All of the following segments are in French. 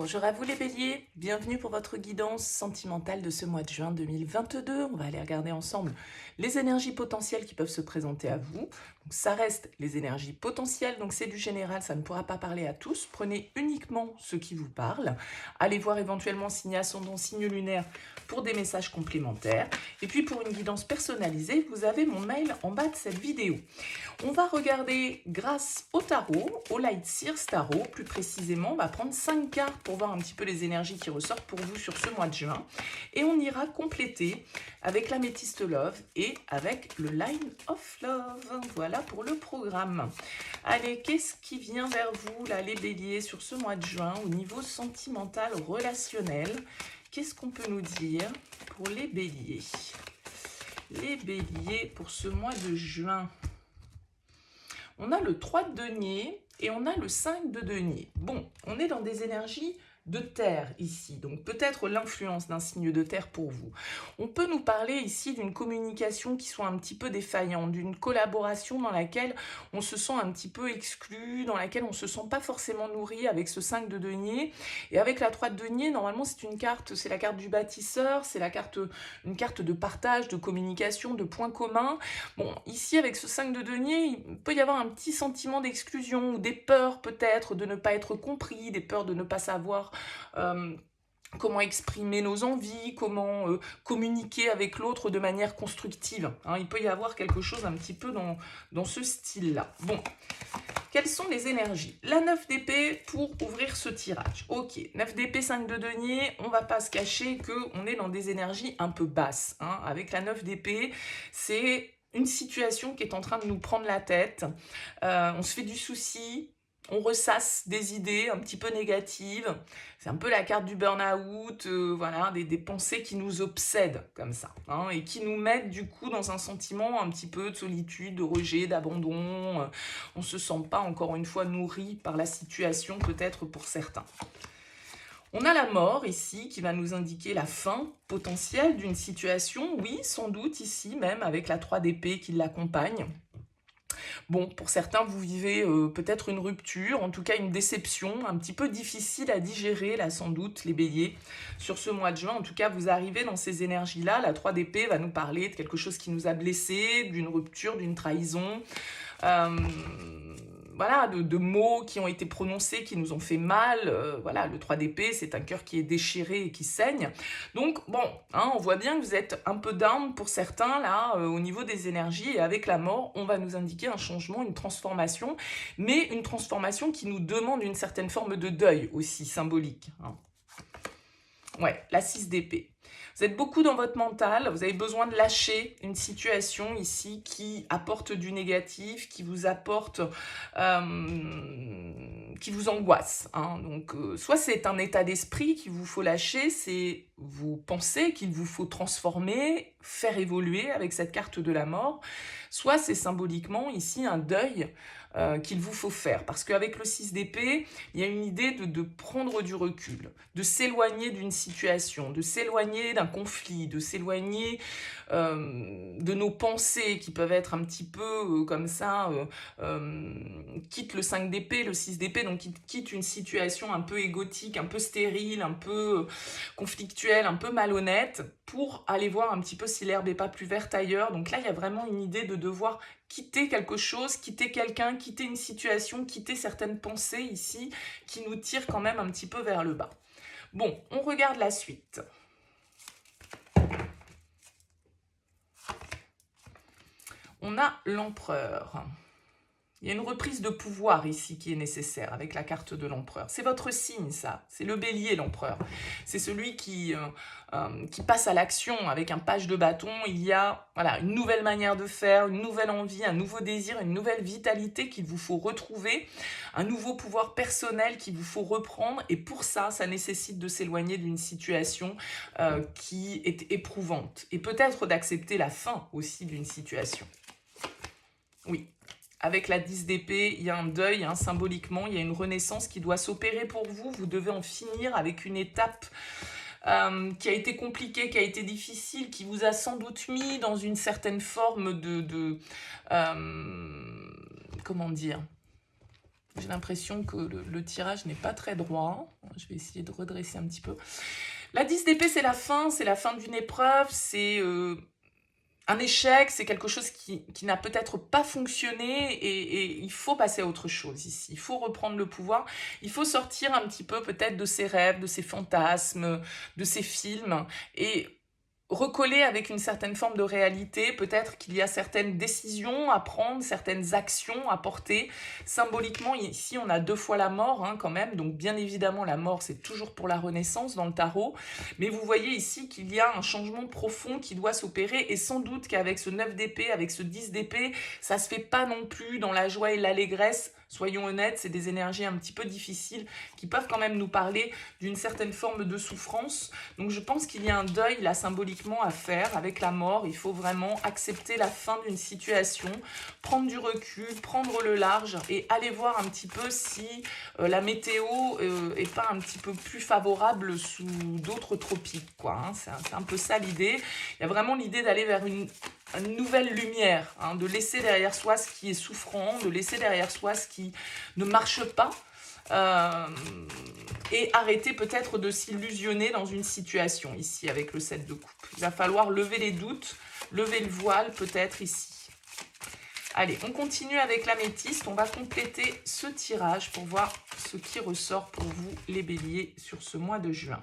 Bonjour à vous les béliers, bienvenue pour votre guidance sentimentale de ce mois de juin 2022. On va aller regarder ensemble les énergies potentielles qui peuvent se présenter à vous. Donc, ça reste les énergies potentielles, donc c'est du général, ça ne pourra pas parler à tous. Prenez uniquement ceux qui vous parlent. Allez voir éventuellement signe ascendant, signe lunaire pour des messages complémentaires. Et puis pour une guidance personnalisée, vous avez mon mail en bas de cette vidéo. On va regarder grâce au tarot, au Light Seers Tarot, plus précisément, on va prendre 5 cartes pour voir un petit peu les énergies qui ressortent pour vous sur ce mois de juin. Et on ira compléter avec l'Améthyste Love et avec le Line of Love. Voilà pour le programme. Allez, qu'est-ce qui vient vers vous, là, les béliers, sur ce mois de juin, au niveau sentimental, relationnel? Qu'est-ce qu'on peut nous dire pour les béliers? Les béliers, pour ce mois de juin, on a le 3 de denier et on a le 5 de denier. Bon, on est dans des énergies de terre ici, donc peut-être l'influence d'un signe de terre pour vous. On peut nous parler ici d'une communication qui soit un petit peu défaillante, d'une collaboration dans laquelle on se sent un petit peu exclu, dans laquelle on ne se sent pas forcément nourri avec ce 5 de denier. Et avec la 3 de denier, normalement c'est une carte, c'est la carte du bâtisseur, c'est une carte de partage, de communication, de points communs. Bon, ici avec ce 5 de denier, il peut y avoir un petit sentiment d'exclusion ou des peurs peut-être de ne pas être compris, des peurs de ne pas savoir comment exprimer nos envies, comment communiquer avec l'autre de manière constructive. Hein, il peut y avoir quelque chose un petit peu dans ce style-là. Bon, quelles sont les énergies? La 9 d'épée pour ouvrir ce tirage. Ok, 9 d'épée, 5 de denier, on va pas se cacher qu'on est dans des énergies un peu basses. Hein. Avec la 9 d'épée, c'est une situation qui est en train de nous prendre la tête. On se fait du souci, on ressasse des idées un petit peu négatives. C'est un peu la carte du burn-out, voilà, des pensées qui nous obsèdent comme ça, hein, et qui nous mettent du coup dans un sentiment un petit peu de solitude, de rejet, d'abandon. On ne se sent pas, encore une fois, nourri par la situation, peut-être pour certains. On a la mort ici qui va nous indiquer la fin potentielle d'une situation, oui, sans doute ici même avec la 3 d'épée qui l'accompagne. Bon, pour certains, vous vivez peut-être une rupture, en tout cas une déception, un petit peu difficile à digérer, là, sans doute, les béliers, sur ce mois de juin. En tout cas, vous arrivez dans ces énergies-là. La 3 d'épée va nous parler de quelque chose qui nous a blessés, d'une rupture, d'une trahison. Voilà, de mots qui ont été prononcés, qui nous ont fait mal. Voilà, le 3 d'épée, c'est un cœur qui est déchiré et qui saigne. Donc, bon, hein, on voit bien que vous êtes un peu down pour certains, là, au niveau des énergies. Et avec la mort, on va nous indiquer un changement, une transformation, mais une transformation qui nous demande une certaine forme de deuil aussi, symbolique. Hein. Ouais, la 6 d'épée. Vous êtes beaucoup dans votre mental, vous avez besoin de lâcher une situation ici qui apporte du négatif, qui vous apporte, qui vous angoisse. Hein. Donc, soit c'est un état d'esprit qu'il vous faut lâcher, c'est vos pensées qu'il vous faut transformer, faire évoluer avec cette carte de la mort, soit c'est symboliquement ici un deuil qu'il vous faut faire. Parce qu'avec le 6 d'épée, il y a une idée de prendre du recul, de s'éloigner d'une situation, de s'éloigner d'un conflit, de s'éloigner de nos pensées qui peuvent être un petit peu comme ça, quitte le 5 d'épée, le 6 d'épée, donc quitte une situation un peu égotique, un peu stérile, un peu conflictuelle, un peu malhonnête, pour aller voir un petit peu si l'herbe n'est pas plus verte ailleurs. Donc là, il y a vraiment une idée de devoir quitter quelque chose, quitter quelqu'un, quitter une situation, quitter certaines pensées ici qui nous tirent quand même un petit peu vers le bas. Bon, on regarde la suite. On a l'empereur. Il y a une reprise de pouvoir ici qui est nécessaire avec la carte de l'empereur. C'est votre signe, ça. C'est le bélier, l'empereur. C'est celui qui passe à l'action avec un page de bâton. Il y a voilà, une nouvelle manière de faire, une nouvelle envie, un nouveau désir, une nouvelle vitalité qu'il vous faut retrouver, un nouveau pouvoir personnel qu'il vous faut reprendre. Et pour ça, ça nécessite de s'éloigner d'une situation qui est éprouvante. Et peut-être d'accepter la fin aussi d'une situation. Oui. Avec la 10 d'épée, il y a un deuil, hein, symboliquement, il y a une renaissance qui doit s'opérer pour vous. Vous devez en finir avec une étape qui a été compliquée, qui a été difficile, qui vous a sans doute mis dans une certaine forme comment dire, J'ai l'impression que le tirage n'est pas très droit. Je vais essayer de redresser un petit peu. La 10 d'épée, c'est la fin d'une épreuve, c'est un échec, c'est quelque chose qui n'a peut-être pas fonctionné et il faut passer à autre chose ici. Il faut reprendre le pouvoir, il faut sortir un petit peu peut-être de ses rêves, de ses fantasmes, de ses films et recoller avec une certaine forme de réalité, peut-être qu'il y a certaines décisions à prendre, certaines actions à porter. Symboliquement, ici, on a 2 fois la mort quand même, donc bien évidemment, la mort, c'est toujours pour la renaissance dans le tarot, mais vous voyez ici qu'il y a un changement profond qui doit s'opérer, et sans doute qu'avec ce 9 d'épée, avec ce 10 d'épée, ça se fait pas non plus dans la joie et l'allégresse. Soyons honnêtes, c'est des énergies un petit peu difficiles qui peuvent quand même nous parler d'une certaine forme de souffrance. Donc je pense qu'il y a un deuil là symboliquement à faire avec la mort. Il faut vraiment accepter la fin d'une situation, prendre du recul, prendre le large et aller voir un petit peu si la météo est pas un petit peu plus favorable sous d'autres tropiques, quoi, hein. C'est un peu ça l'idée. Il y a vraiment l'idée d'aller vers une nouvelle lumière, hein, de laisser derrière soi ce qui est souffrant, de laisser derrière soi ce qui ne marche pas, et arrêter peut-être de s'illusionner dans une situation ici avec le 7 de coupe. Il va falloir lever les doutes, lever le voile peut-être ici. Allez, on continue avec l'améthyste, on va compléter ce tirage pour voir ce qui ressort pour vous les béliers sur ce mois de juin.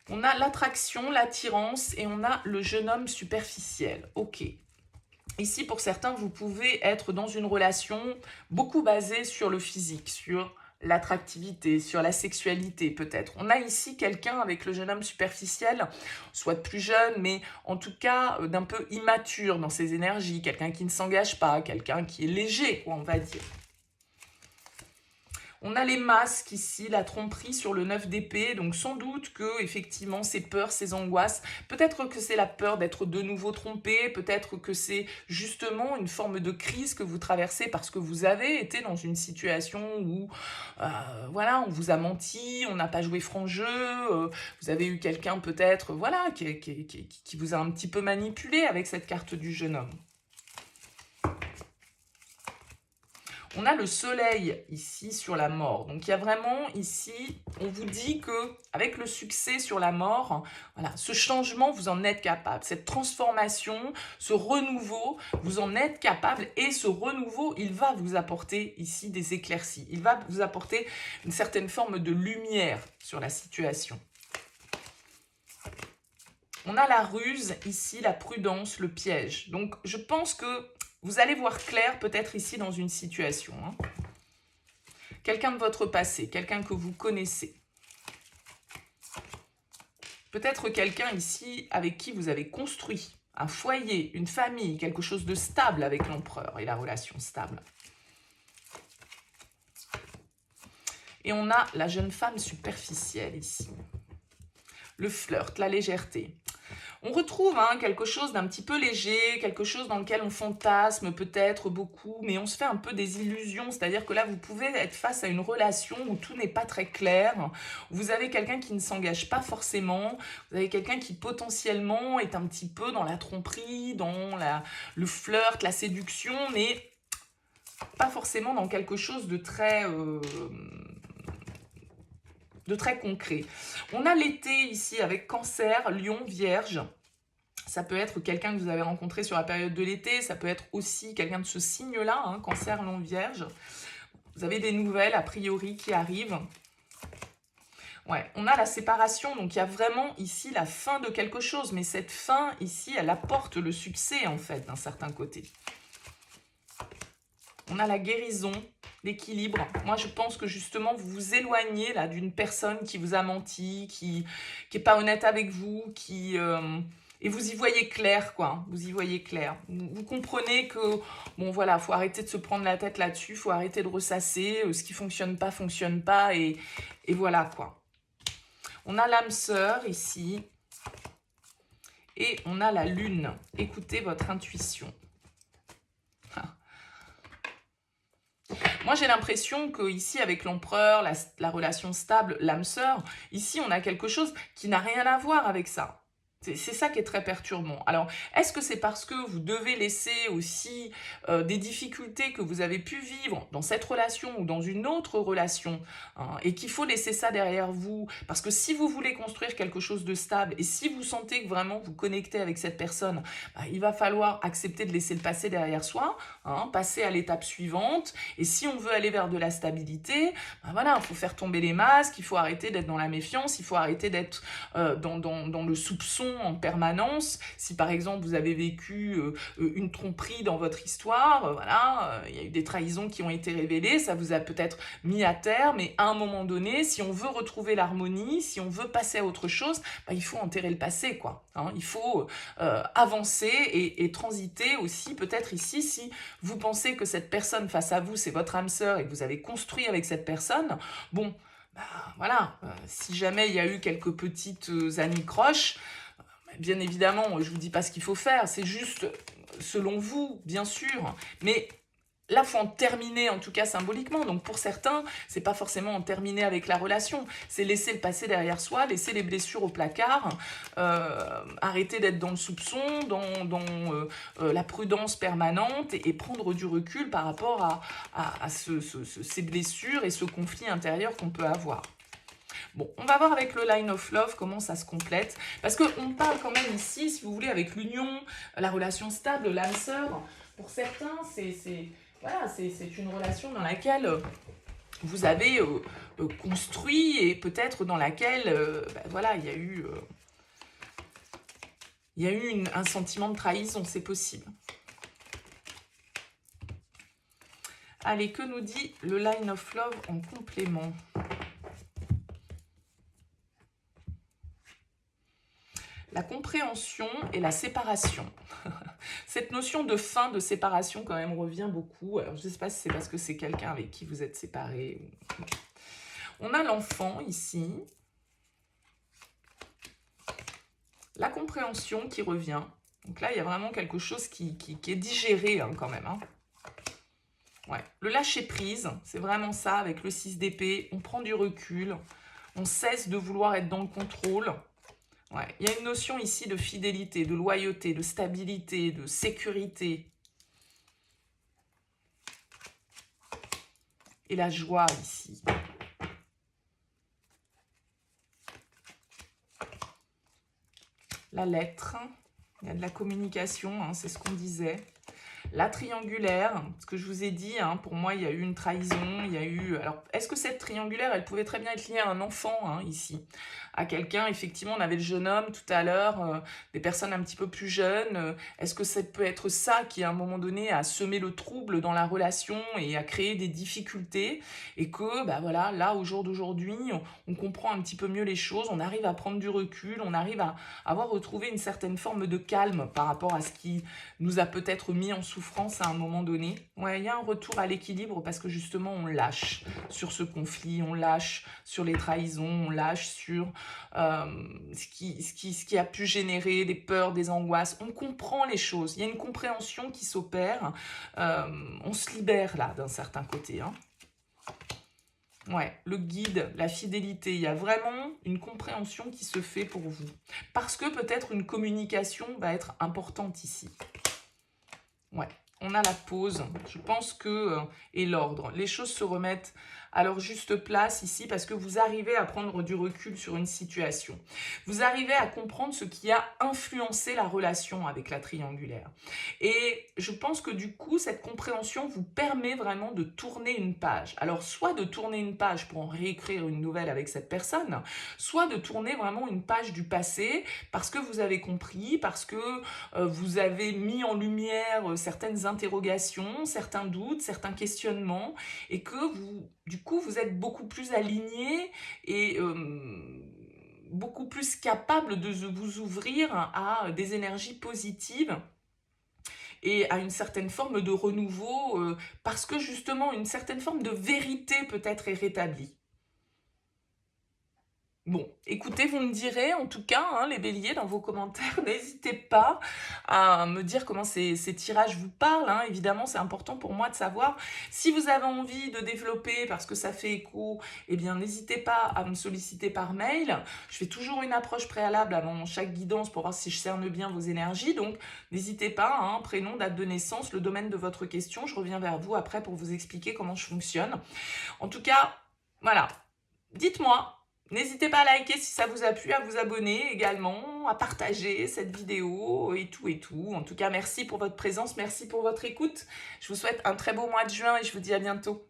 On a l'attraction, l'attirance et on a le jeune homme superficiel. Ok. Ici, pour certains, vous pouvez être dans une relation beaucoup basée sur le physique, sur l'attractivité, sur la sexualité peut-être. On a ici quelqu'un avec le jeune homme superficiel, soit plus jeune, mais en tout cas d'un peu immature dans ses énergies, quelqu'un qui ne s'engage pas, quelqu'un qui est léger, on va dire. On a les masques ici, la tromperie sur le 9 d'épée, donc sans doute que effectivement ces peurs, ces angoisses, peut-être que c'est la peur d'être de nouveau trompé, peut-être que c'est justement une forme de crise que vous traversez parce que vous avez été dans une situation où voilà, on vous a menti, on n'a pas joué franc jeu, vous avez eu quelqu'un peut-être voilà, qui vous a un petit peu manipulé avec cette carte du jeune homme. On a le soleil ici sur la mort. Donc il y a vraiment ici, on vous dit que avec le succès sur la mort, voilà, ce changement, vous en êtes capable. Cette transformation, ce renouveau, vous en êtes capable. Et ce renouveau, il va vous apporter ici des éclaircies. Il va vous apporter une certaine forme de lumière sur la situation. On a la ruse ici, la prudence, le piège. Donc je pense que vous allez voir clair peut-être ici dans une situation. Quelqu'un de votre passé, quelqu'un que vous connaissez. Peut-être quelqu'un ici avec qui vous avez construit un foyer, une famille, quelque chose de stable avec l'empereur et la relation stable. Et on a la jeune femme superficielle ici. Le flirt, la légèreté. On retrouve quelque chose d'un petit peu léger, quelque chose dans lequel on fantasme peut-être beaucoup, mais on se fait un peu des illusions, c'est-à-dire que là, vous pouvez être face à une relation où tout n'est pas très clair, vous avez quelqu'un qui ne s'engage pas forcément, vous avez quelqu'un qui potentiellement est un petit peu dans la tromperie, dans le flirt, la séduction, mais pas forcément dans quelque chose de très concret. On a l'été ici avec Cancer, Lion, Vierge. Ça peut être quelqu'un que vous avez rencontré sur la période de l'été, ça peut être aussi quelqu'un de ce signe-là, Cancer, Lion, Vierge. Vous avez des nouvelles, a priori, qui arrivent. Ouais, on a la séparation, donc il y a vraiment ici la fin de quelque chose, mais cette fin ici, elle apporte le succès, en fait, d'un certain côté. On a la guérison, l'équilibre. Moi, je pense que justement, vous vous éloignez là d'une personne qui vous a menti, qui n'est pas honnête avec vous, et vous y voyez clair, quoi. Vous y voyez clair. Vous comprenez que, bon, voilà, faut arrêter de se prendre la tête là-dessus, faut arrêter de ressasser. Ce qui fonctionne pas, et voilà, quoi. On a l'âme sœur ici. Et on a la lune. Écoutez votre intuition. Moi, j'ai l'impression que ici, avec l'empereur, la relation stable, l'âme sœur, ici, on a quelque chose qui n'a rien à voir avec ça. C'est ça qui est très perturbant. Alors, est-ce que c'est parce que vous devez laisser aussi des difficultés que vous avez pu vivre dans cette relation ou dans une autre relation, hein, et qu'il faut laisser ça derrière vous? Parce que si vous voulez construire quelque chose de stable et si vous sentez que vraiment vous connectez avec cette personne, bah, il va falloir accepter de laisser le passé derrière soi, hein, passer à l'étape suivante. Et si on veut aller vers de la stabilité, bah voilà, il faut faire tomber les masques, il faut arrêter d'être dans la méfiance, il faut arrêter d'être dans le soupçon en permanence. Si par exemple vous avez vécu une tromperie dans votre histoire, voilà, il y a eu des trahisons qui ont été révélées, ça vous a peut-être mis à terre, mais à un moment donné, si on veut retrouver l'harmonie, si on veut passer à autre chose, bah, il faut enterrer le passé, quoi. Hein, il faut avancer et transiter aussi, peut-être ici, si vous pensez que cette personne face à vous, c'est votre âme sœur et que vous avez construit avec cette personne, bon, bah, voilà, si jamais il y a eu quelques petites anicroches, bien évidemment, je ne vous dis pas ce qu'il faut faire, c'est juste selon vous, bien sûr, mais là, il faut en terminer, en tout cas symboliquement. Donc pour certains, c'est pas forcément en terminer avec la relation, c'est laisser le passé derrière soi, laisser les blessures au placard, arrêter d'être dans le soupçon, dans la prudence permanente et prendre du recul par rapport à ces blessures et ce conflit intérieur qu'on peut avoir. Bon, on va voir avec le line of love comment ça se complète. Parce qu'on parle quand même ici, si vous voulez, avec l'union, la relation stable, l'âme sœur. Pour certains, voilà, c'est une relation dans laquelle vous avez construit et peut-être dans laquelle voilà, il y a eu un sentiment de trahison, c'est possible. Allez, que nous dit le line of love en complément ? La compréhension et la séparation. Cette notion de fin, de séparation quand même revient beaucoup. Alors je ne sais pas si c'est parce que c'est quelqu'un avec qui vous êtes séparés. On a l'enfant ici. La compréhension qui revient. Donc là, il y a vraiment quelque chose qui est digéré hein, quand même. Hein. Ouais. Le lâcher-prise, c'est vraiment ça avec le 6 d'épée. On prend du recul. On cesse de vouloir être dans le contrôle. Ouais. Il y a une notion ici de fidélité, de loyauté, de stabilité, de sécurité. Et la joie ici. La lettre, il y a de la communication, hein, c'est ce qu'on disait. La triangulaire, ce que je vous ai dit, hein, pour moi, il y a eu une trahison, il y a eu... Alors, est-ce que cette triangulaire, elle pouvait très bien être liée à un enfant, hein, ici, à quelqu'un, effectivement, on avait le jeune homme tout à l'heure, des personnes un petit peu plus jeunes, est-ce que ça peut être ça qui, à un moment donné, a semé le trouble dans la relation et a créé des difficultés, et que, bah voilà, là, au jour d'aujourd'hui, on comprend un petit peu mieux les choses, on arrive à prendre du recul, on arrive à avoir retrouvé une certaine forme de calme par rapport à ce qui nous a peut-être mis en souffrance à un moment donné. Ouais, il y a un retour à l'équilibre parce que justement on lâche sur ce conflit, on lâche sur les trahisons, on lâche sur ce qui a pu générer des peurs, des angoisses. On comprend les choses, il y a une compréhension qui s'opère, on se libère là d'un certain côté. Hein. Ouais, le guide, la fidélité, il y a vraiment une compréhension qui se fait pour vous. Parce que peut-être une communication va être importante ici. Ouais, on a la pause, je pense que, et l'ordre. Les choses se remettent à leur juste place ici parce que vous arrivez à prendre du recul sur une situation. Vous arrivez à comprendre ce qui a influencé la relation avec la triangulaire. Et je pense que du coup, cette compréhension vous permet vraiment de tourner une page. Alors, soit de tourner une page pour en réécrire une nouvelle avec cette personne, soit de tourner vraiment une page du passé parce que vous avez compris, parce que vous avez mis en lumière certaines interrogations, certains doutes, certains questionnements, et que vous, du coup, vous êtes beaucoup plus aligné et beaucoup plus capable de vous ouvrir à des énergies positives et à une certaine forme de renouveau, parce que justement, une certaine forme de vérité peut-être est rétablie. Bon, écoutez, vous me direz, en tout cas, hein, les béliers, dans vos commentaires, n'hésitez pas à me dire comment ces tirages vous parlent, hein. Évidemment, c'est important pour moi de savoir. Si vous avez envie de développer parce que ça fait écho, eh bien, n'hésitez pas à me solliciter par mail. Je fais toujours une approche préalable avant chaque guidance pour voir si je cerne bien vos énergies. Donc, n'hésitez pas, hein, prénom, date de naissance, le domaine de votre question. Je reviens vers vous après pour vous expliquer comment je fonctionne. En tout cas, voilà. Dites-moi, n'hésitez pas à liker si ça vous a plu, à vous abonner également, à partager cette vidéo et tout et tout. En tout cas, merci pour votre présence, merci pour votre écoute. Je vous souhaite un très beau mois de juin et je vous dis à bientôt.